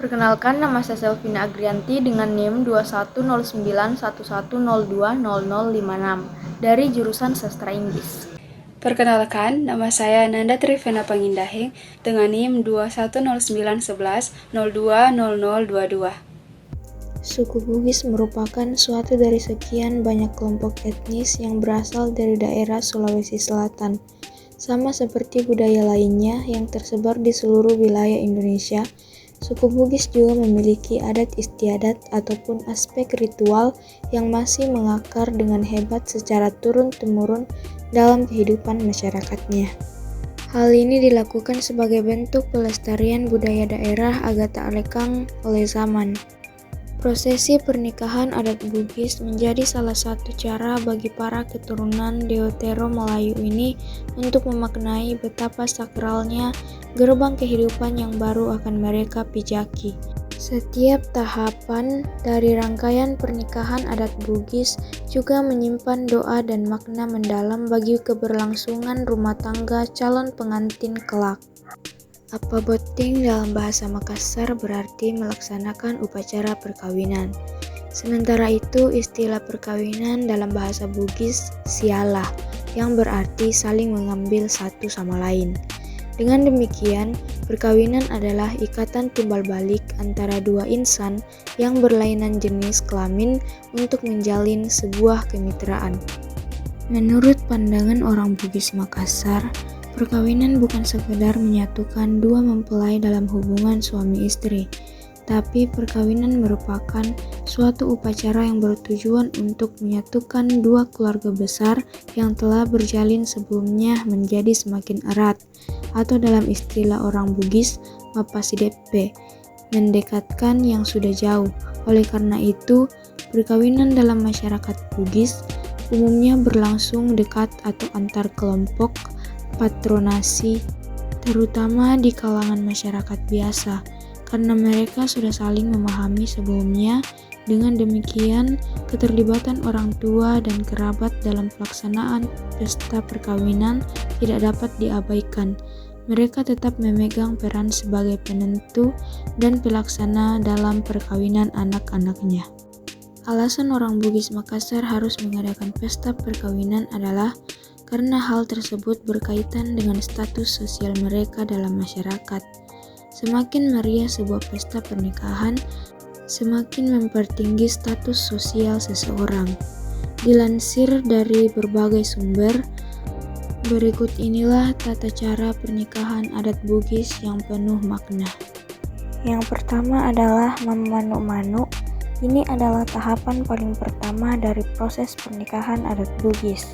Perkenalkan, nama saya Selvina Agrianti dengan NIM 210911020056 dari jurusan Sastra Inggris. Perkenalkan, nama saya Nanda Trivena Pangindahing dengan NIM 210911020022. Suku Bugis merupakan suatu dari sekian banyak kelompok etnis yang berasal dari daerah Sulawesi Selatan. Sama seperti budaya lainnya yang tersebar di seluruh wilayah Indonesia, suku Bugis juga memiliki adat istiadat ataupun aspek ritual yang masih mengakar dengan hebat secara turun-temurun dalam kehidupan masyarakatnya. Hal ini dilakukan sebagai bentuk pelestarian budaya daerah agar tak lekang oleh zaman. Prosesi pernikahan adat Bugis menjadi salah satu cara bagi para keturunan Deutero Melayu ini untuk memaknai betapa sakralnya gerbang kehidupan yang baru akan mereka pijaki. Setiap tahapan dari rangkaian pernikahan adat Bugis juga menyimpan doa dan makna mendalam bagi keberlangsungan rumah tangga calon pengantin kelak. Apaboting dalam bahasa Makassar berarti melaksanakan upacara perkawinan. Sementara itu, istilah perkawinan dalam bahasa Bugis sialah, yang berarti saling mengambil satu sama lain. Dengan demikian, perkawinan adalah ikatan timbal balik antara dua insan yang berlainan jenis kelamin untuk menjalin sebuah kemitraan. Menurut pandangan orang Bugis Makassar, perkawinan bukan sekedar menyatukan dua mempelai dalam hubungan suami istri, tapi perkawinan merupakan suatu upacara yang bertujuan untuk menyatukan dua keluarga besar yang telah berjalin sebelumnya menjadi semakin erat, atau dalam istilah orang Bugis, mapasidepe, mendekatkan yang sudah jauh. Oleh karena itu, perkawinan dalam masyarakat Bugis umumnya berlangsung dekat atau antar kelompok patronasi, terutama di kalangan masyarakat biasa, karena mereka sudah saling memahami sebelumnya. Dengan demikian, keterlibatan orang tua dan kerabat dalam pelaksanaan pesta perkawinan tidak dapat diabaikan. Mereka tetap memegang peran sebagai penentu dan pelaksana dalam perkawinan anak-anaknya. Alasan orang Bugis Makassar harus mengadakan pesta perkawinan adalah karena hal tersebut berkaitan dengan status sosial mereka dalam masyarakat. Semakin meriah sebuah pesta pernikahan, semakin mempertinggi status sosial seseorang. Dilansir dari berbagai sumber, berikut inilah tata cara pernikahan adat Bugis yang penuh makna. Yang pertama adalah mamanu-manu. Ini adalah tahapan paling pertama dari proses pernikahan adat Bugis.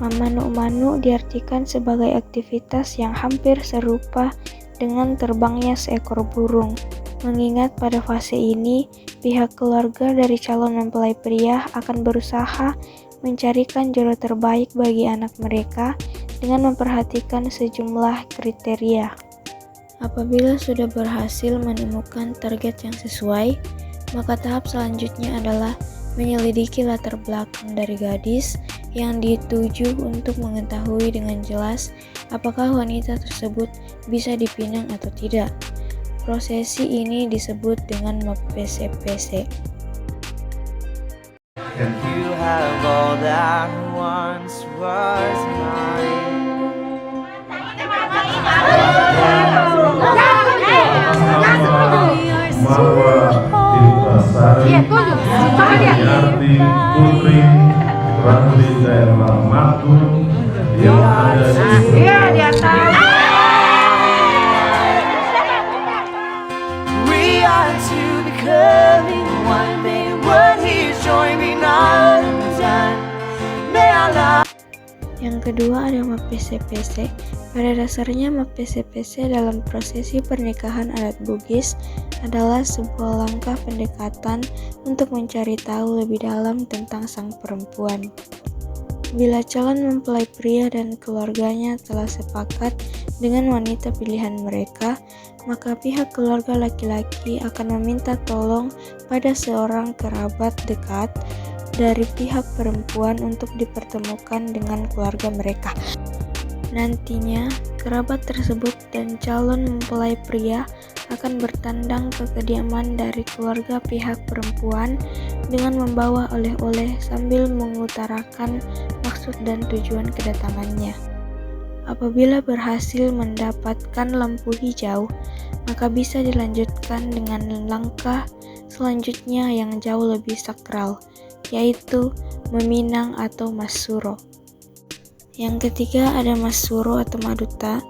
Mamanu-manu diartikan sebagai aktivitas yang hampir serupa dengan terbangnya seekor burung. Mengingat pada fase ini, pihak keluarga dari calon mempelai pria akan berusaha mencarikan jodoh terbaik bagi anak mereka dengan memperhatikan sejumlah kriteria. Apabila sudah berhasil menemukan target yang sesuai, maka tahap selanjutnya adalah menyelidiki latar belakang dari gadis yang dituju untuk mengetahui dengan jelas apakah wanita tersebut bisa dipinang atau tidak. Prosesi ini disebut dengan mapese-pese. You have all that once was mine. Yati Putri Ratu daerah Matu yang ada di atas. We are two becoming one. May what he's joined me not undone. May our love. Yang kedua ada mapese-pese. Pada dasarnya mapese-pese dalam prosesi pernikahan adat Bugis adalah sebuah langkah pendekatan untuk mencari tahu lebih dalam tentang sang perempuan. Bila calon mempelai pria dan keluarganya telah sepakat dengan wanita pilihan mereka, maka pihak keluarga laki-laki akan meminta tolong pada seorang kerabat dekat dari pihak perempuan untuk dipertemukan dengan keluarga mereka. Nantinya, kerabat tersebut dan calon mempelai pria akan bertandang ke kediaman dari keluarga pihak perempuan dengan membawa oleh-oleh sambil mengutarakan maksud dan tujuan kedatangannya. Apabila berhasil mendapatkan lampu hijau, maka bisa dilanjutkan dengan langkah selanjutnya yang jauh lebih sakral, yaitu meminang atau masuro. Yang ketiga ada masuro atau maduta.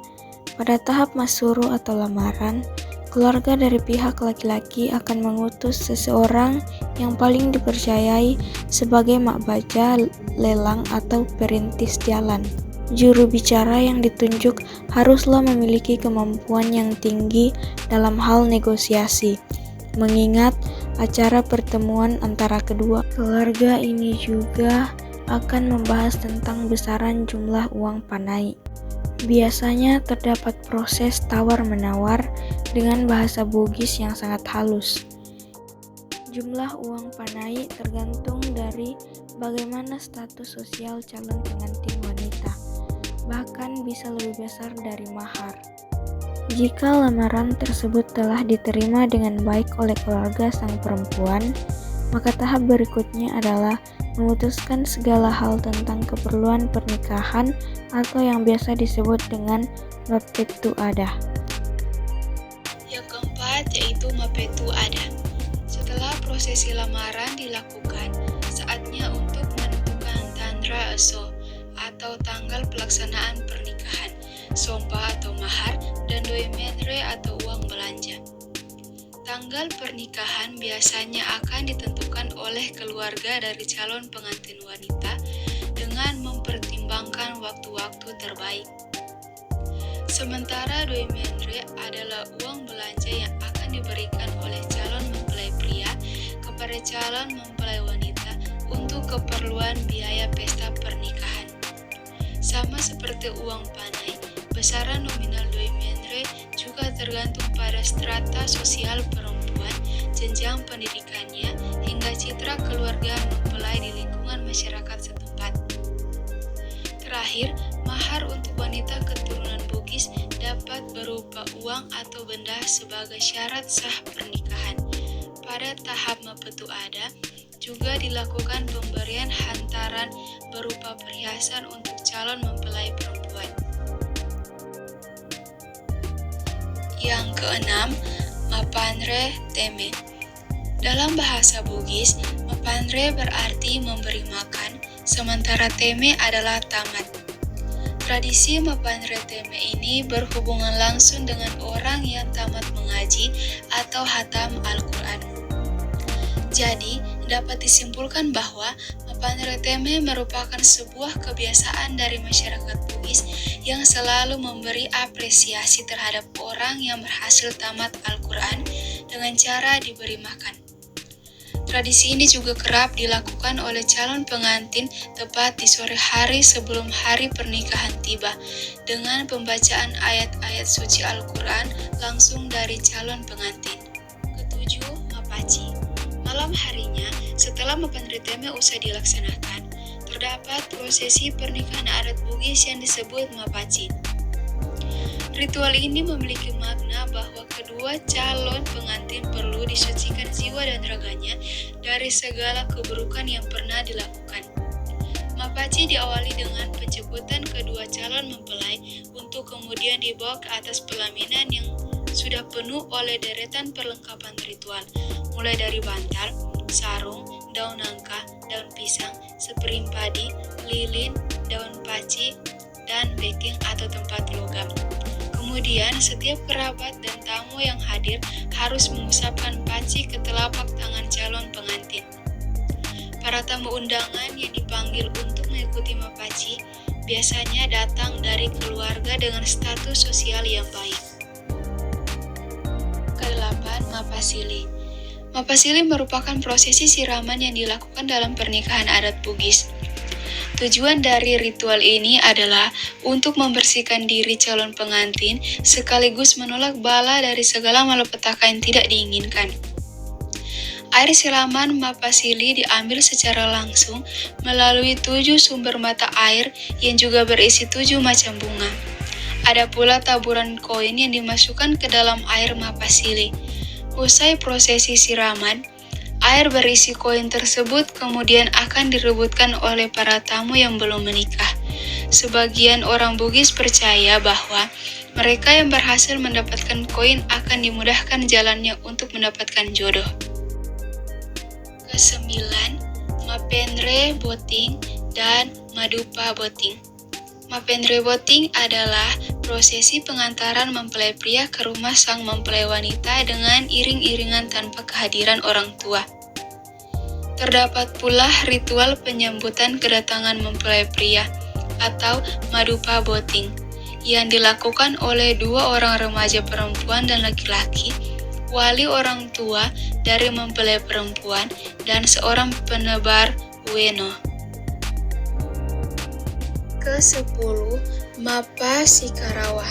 Pada tahap masuro atau lamaran, keluarga dari pihak laki-laki akan mengutus seseorang yang paling dipercayai sebagai mak baja, lelang, atau perintis jalan. Juru bicara yang ditunjuk haruslah memiliki kemampuan yang tinggi dalam hal negosiasi, mengingat acara pertemuan antara kedua keluarga ini juga akan membahas tentang besaran jumlah uang panai. Biasanya terdapat proses tawar-menawar dengan bahasa Bugis yang sangat halus. Jumlah uang panai tergantung dari bagaimana status sosial calon pengantin wanita, bahkan bisa lebih besar dari mahar. Jika lamaran tersebut telah diterima dengan baik oleh keluarga sang perempuan, maka tahap berikutnya adalah memutuskan segala hal tentang keperluan pernikahan atau yang biasa disebut dengan mapetu adah. Yang keempat yaitu mapetu adah. Setelah prosesi lamaran dilakukan, saatnya untuk menentukan tandra eso atau tanggal pelaksanaan pernikahan, sompa atau mahar, dan doi menre atau uang belanja. Tanggal pernikahan biasanya akan ditentukan oleh keluarga dari calon pengantin wanita dengan mempertimbangkan waktu-waktu terbaik. Sementara doi menre adalah uang belanja yang akan diberikan oleh calon mempelai pria kepada calon mempelai wanita untuk keperluan biaya pesta pernikahan. Sama seperti uang panai, besaran nominal doi menre juga tergantung pada strata sosial perempuan, jenjang pendidikannya, hingga citra keluarga mempelai di lingkungan masyarakat setempat. Terakhir, mahar untuk wanita keturunan Bugis dapat berupa uang atau benda sebagai syarat sah pernikahan. Pada tahap mapetu adah, juga dilakukan pemberian hantaran berupa perhiasan untuk calon mempelai perempuan. Yang keenam, mapanre teme. Dalam bahasa Bugis, mapanre berarti memberi makan, sementara teme adalah tamat. Tradisi mapanre teme ini berhubungan langsung dengan orang yang tamat mengaji atau hatam Al-Quran. Jadi, dapat disimpulkan bahwa mapanre teme merupakan sebuah kebiasaan dari masyarakat Bugis yang selalu memberi apresiasi terhadap orang yang berhasil tamat Al-Quran dengan cara diberi makan. Tradisi ini juga kerap dilakukan oleh calon pengantin tepat di sore hari sebelum hari pernikahan tiba, dengan pembacaan ayat-ayat suci Al-Quran langsung dari calon pengantin. Ketujuh, mapaci. Malam harinya, setelah mapanre teme usai dilaksanakan, terdapat prosesi pernikahan adat Bugis yang disebut mapaci. Ritual ini memiliki makna bahwa kedua calon pengantin perlu disucikan jiwa dan raganya dari segala keburukan yang pernah dilakukan. Mapaci diawali dengan penjemputan kedua calon mempelai untuk kemudian dibawa ke atas pelaminan yang sudah penuh oleh deretan perlengkapan ritual, mulai dari bantal, sarung, daun nangka, daun pisang, sepiring padi, lilin, daun paci, dan beking atau tempat logam. Kemudian, setiap kerabat dan tamu yang hadir harus mengusapkan paci ke telapak tangan calon pengantin. Para tamu undangan yang dipanggil untuk mengikuti mapaci biasanya datang dari keluarga dengan status sosial yang baik. Kedelapan, mapasili. Mapasili merupakan prosesi siraman yang dilakukan dalam pernikahan adat Bugis. Tujuan dari ritual ini adalah untuk membersihkan diri calon pengantin sekaligus menolak bala dari segala malapetaka yang tidak diinginkan. Air siraman mapasili diambil secara langsung melalui 7 sumber mata air yang juga berisi 7 macam bunga. Ada pula taburan koin yang dimasukkan ke dalam air mapasili. Usai prosesi siraman, air berisi koin tersebut kemudian akan direbutkan oleh para tamu yang belum menikah. Sebagian orang Bugis percaya bahwa mereka yang berhasil mendapatkan koin akan dimudahkan jalannya untuk mendapatkan jodoh. Kesembilan, Mapendre Boting dan Madupa Boting. Mapendre Boting adalah prosesi pengantaran mempelai pria ke rumah sang mempelai wanita dengan iring-iringan tanpa kehadiran orang tua. Terdapat pula ritual penyambutan kedatangan mempelai pria atau Madupa Boting yang dilakukan oleh dua orang remaja perempuan dan laki-laki, wali orang tua dari mempelai perempuan, dan seorang penebar weno. Ke-10, Mapa Sikarawa.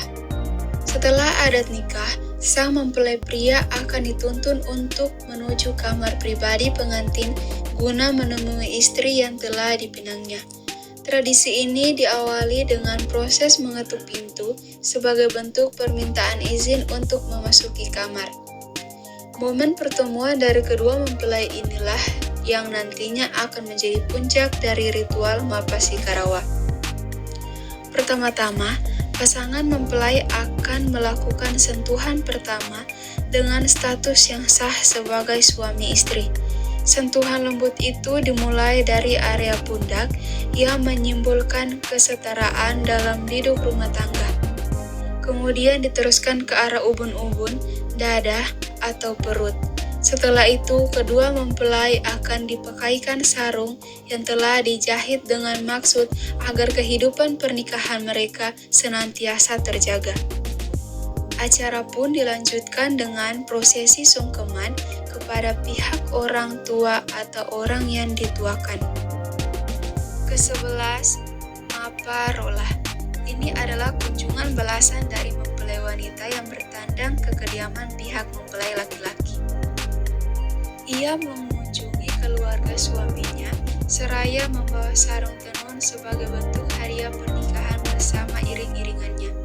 Setelah adat nikah, sang mempelai pria akan dituntun untuk menuju kamar pribadi pengantin guna menemui istri yang telah dipinangnya. Tradisi ini diawali dengan proses mengetuk pintu sebagai bentuk permintaan izin untuk memasuki kamar. Momen pertemuan dari kedua mempelai inilah yang nantinya akan menjadi puncak dari ritual Mapa Sikarawa. Pertama-tama, pasangan mempelai akan melakukan sentuhan pertama dengan status yang sah sebagai suami istri. Sentuhan lembut itu dimulai dari area pundak yang menyimbolkan kesetaraan dalam hidup rumah tangga. Kemudian diteruskan ke arah ubun-ubun, dada, atau perut. Setelah itu, kedua mempelai akan dipakaikan sarung yang telah dijahit dengan maksud agar kehidupan pernikahan mereka senantiasa terjaga. Acara pun dilanjutkan dengan prosesi sungkeman kepada pihak orang tua atau orang yang dituakan. Ke-11, Mapa Rola. Ini adalah kunjungan balasan dari mempelai wanita yang bertandang ke kediaman pihak mempelai laki-laki. Ia mengunjungi keluarga suaminya seraya membawa sarung tenun sebagai bentuk hadiah pernikahan bersama iring-iringannya.